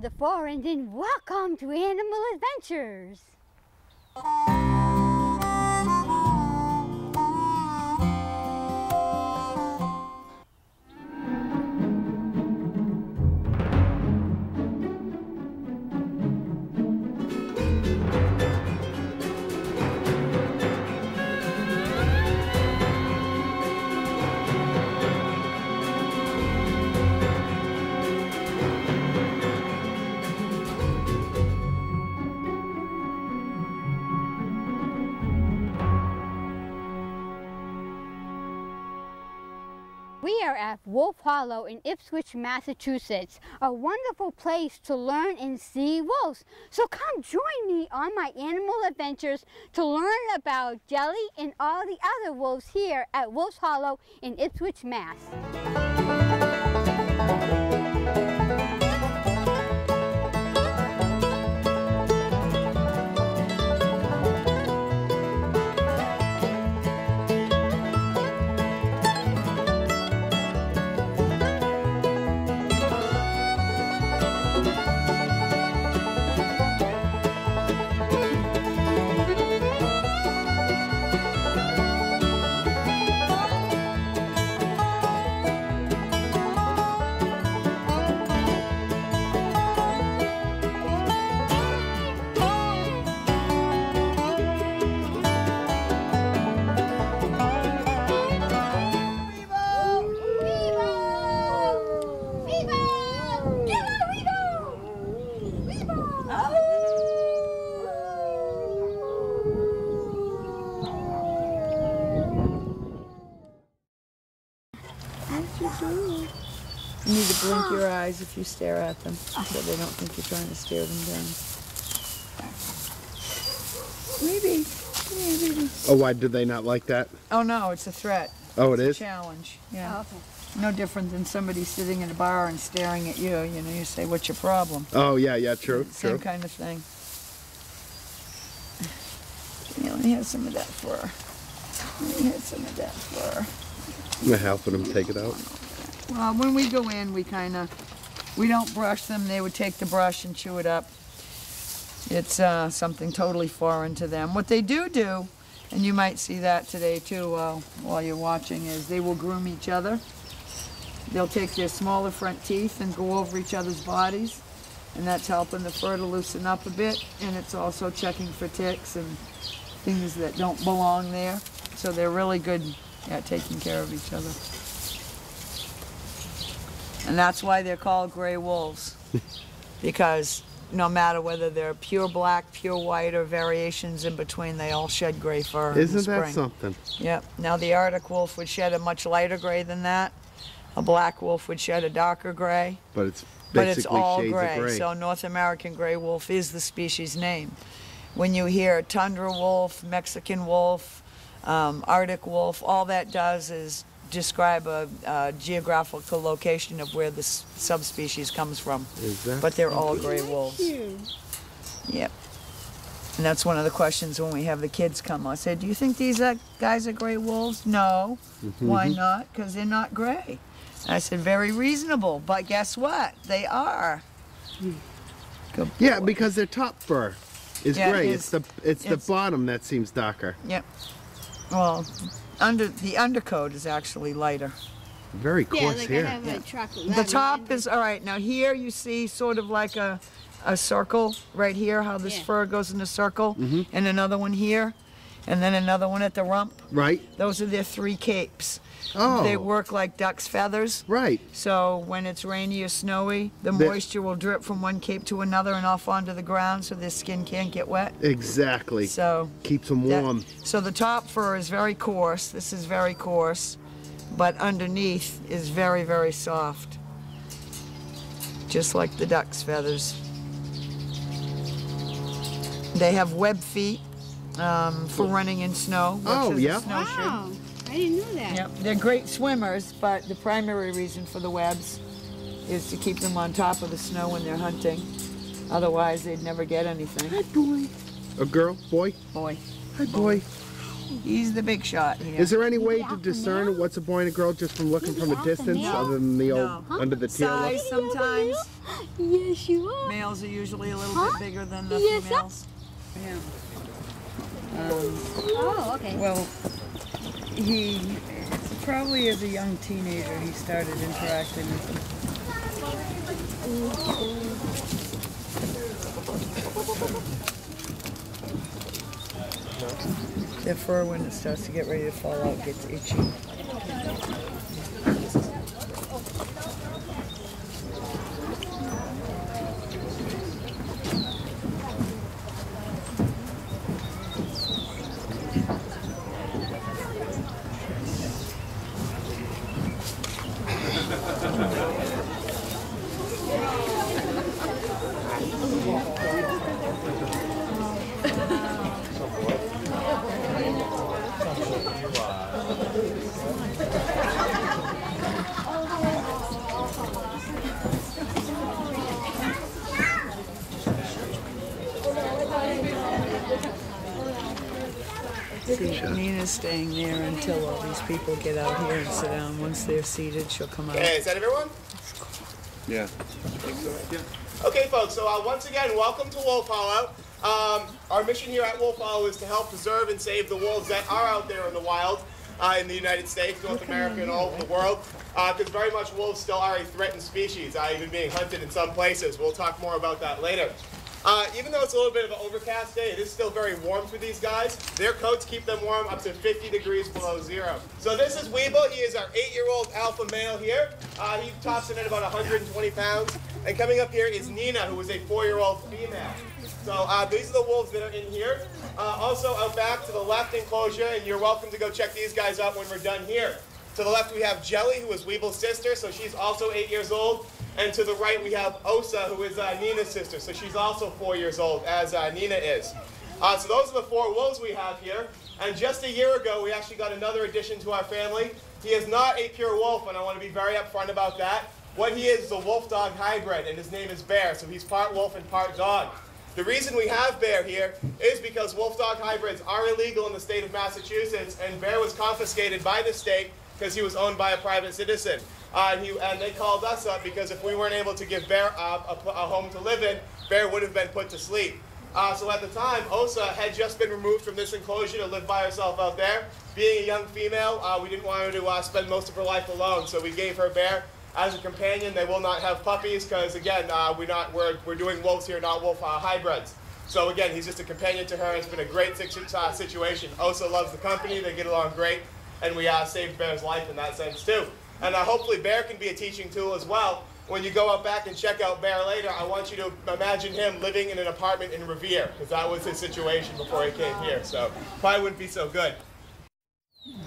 Linda Forand and welcome to Animal Adventures. We are at Wolf Hollow in Ipswitch, Massachusetts, a wonderful place to learn and see wolves. So come join me on my animal adventures to learn about Jelly and all the other wolves here at Wolf Hollow in Ipswitch, Mass. You need to blink your eyes if you stare at them, so they don't think you're trying to stare them down. Maybe. Oh, why did they not like that? Oh no, it's a threat. Oh, it's it is? A challenge. Yeah. Oh, okay. No different than somebody sitting in a bar and staring at you. You know, you say, "What's your problem?" Oh, yeah, true. Same kind of thing. Yeah, let me have some of that fur. Let me have some of that fur. I'm helping them take it out. Well, when we go in, we don't brush them. They would take the brush and chew it up. It's something totally foreign to them. What they do, and you might see that today too while you're watching, is they will groom each other. They'll take their smaller front teeth and go over each other's bodies, and that's helping the fur to loosen up a bit, and it's also checking for ticks and things that don't belong there. So they're really good at taking care of each other. And that's why they're called gray wolves, because no matter whether they're pure black, pure white, or variations in between, they all shed gray fur in the spring. Isn't that something? Yep. Now the Arctic wolf would shed a much lighter gray than that. A black wolf would shed a darker gray. But it's basically all shades gray. of gray. So North American gray wolf is the species name. When you hear tundra wolf, Mexican wolf, Arctic wolf, all that does is describe a geographical location of where the subspecies comes from. But they're all gray wolves. Yep. And that's one of the questions when we have the kids come. I say, do you think these guys are gray wolves? No. Why not? Because they're not gray. I said, very reasonable, but guess what? They are. Yeah, because their top fur is gray. It's the bottom that seems darker. Yep. Well, the undercoat is actually lighter. Very coarse hair. I have a chocolate. The top is, all right, now here you see sort of like a circle right here, how this fur goes in a circle, and another one here, and then another one at the rump. Right. Those are their 3 capes. Oh. They work like duck's feathers. Right. So when it's rainy or snowy, the moisture will drip from one cape to another and off onto the ground so their skin can't get wet. Exactly. So keeps them warm. So the top fur is very coarse. This is very coarse, but underneath is very, very soft. Just like the duck's feathers. They have web feet for running in snow. Oh, yeah. Wow. I didn't know that. Yep, they're great swimmers, but the primary reason for the webs is to keep them on top of the snow when they're hunting. Otherwise, they'd never get anything. Hi, boy. A girl? Boy? Boy. Hi, boy. He's the big shot here. Is there any way to discern what's a boy and a girl just from looking from a distance, other than the old under the tail? Size sometimes. Yes, you are. Males are usually a little bit bigger than the females. Yeah. Oh, okay. Well, he probably as a young teenager he started interacting with them. Their fur, when it starts to get ready to fall out, gets itchy. See, Nina's staying there until all these people get out here and sit down. Once they're seated, she'll come out. Hey, is that everyone? Yeah. Okay, folks, so once again, welcome to Wolf Hollow. Our mission here at Wolf Hollow is to help preserve and save the wolves that are out there in the wild in the United States, North America, and all over the world. Because very much wolves still are a threatened species, even being hunted in some places. We'll talk more about that later. Even though it's a little bit of an overcast day, it is still very warm for these guys. Their coats keep them warm up to 50 degrees below zero. So this is Weeble. He is our 8-year-old alpha male here. He tops in at about 120 pounds. And coming up here is Nina, who is a 4-year-old female. So these are the wolves that are in here. Also out back to the left enclosure, and you're welcome to go check these guys out when we're done here. To the left we have Jelly, who is Weeble's sister, so she's also 8 years old. And to the right we have Osa, who is Nina's sister, so she's also 4 years old, as Nina is. So those are the 4 wolves we have here. And just a year ago we actually got another addition to our family. He is not a pure wolf, and I want to be very upfront about that. What he is a wolf-dog hybrid, and his name is Bear, so he's part wolf and part dog. The reason we have Bear here is because wolf-dog hybrids are illegal in the state of Massachusetts, and Bear was confiscated by the state because he was owned by a private citizen. And they called us up because if we weren't able to give Bear a home to live in, Bear would have been put to sleep. So at the time, Osa had just been removed from this enclosure to live by herself out there. Being a young female, we didn't want her to spend most of her life alone, so we gave her Bear as a companion. They will not have puppies because, again, we're doing wolves here, not wolf hybrids. So again, he's just a companion to her. It's been a great situation. Osa loves the company. They get along great, and we saved Bear's life in that sense too. And hopefully Bear can be a teaching tool as well. When you go out back and check out Bear later, I want you to imagine him living in an apartment in Revere, because that was his situation before he came here. So probably wouldn't be so good.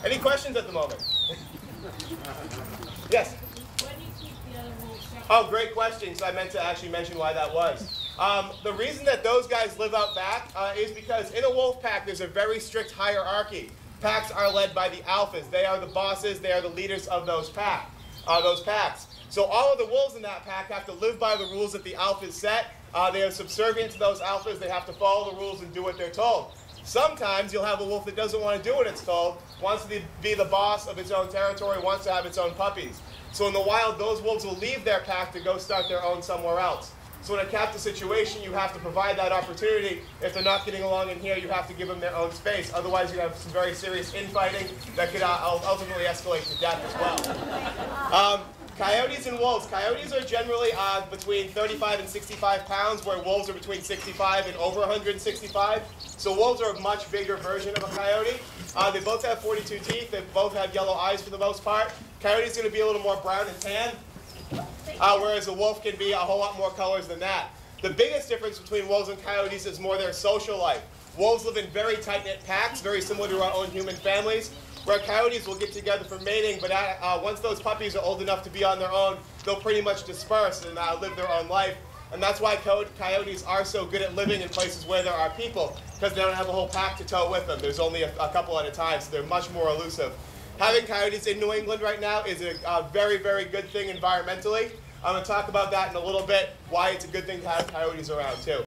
Any questions at the moment? Yes? Oh, great question. So I meant to actually mention why that was. The reason that those guys live out back is because in a wolf pack, there's a very strict hierarchy. Packs are led by the alphas. They are the bosses. They are the leaders of those packs. So all of the wolves in that pack have to live by the rules that the alphas set. They are subservient to those alphas. They have to follow the rules and do what they're told. Sometimes you'll have a wolf that doesn't want to do what it's told, wants to be the boss of its own territory, wants to have its own puppies. So in the wild, those wolves will leave their pack to go start their own somewhere else. So in a captive situation, you have to provide that opportunity. If they're not getting along in here, you have to give them their own space. Otherwise, you have some very serious infighting that could ultimately escalate to death as well. Coyotes and wolves. Coyotes are generally between 35 and 65 pounds, where wolves are between 65 and over 165. So wolves are a much bigger version of a coyote. They both have 42 teeth. They both have yellow eyes for the most part. Coyote's going to be a little more brown and tan, whereas a wolf can be a whole lot more colors than that. The biggest difference between wolves and coyotes is more their social life. Wolves live in very tight-knit packs, very similar to our own human families, where coyotes will get together for mating, but once those puppies are old enough to be on their own, they'll pretty much disperse and live their own life. And that's why coyotes are so good at living in places where there are people, because they don't have a whole pack to tow with them. There's only a couple at a time, so they're much more elusive. Having coyotes in New England right now is a very, very good thing environmentally. I'm going to talk about that in a little bit, why it's a good thing to have coyotes around too.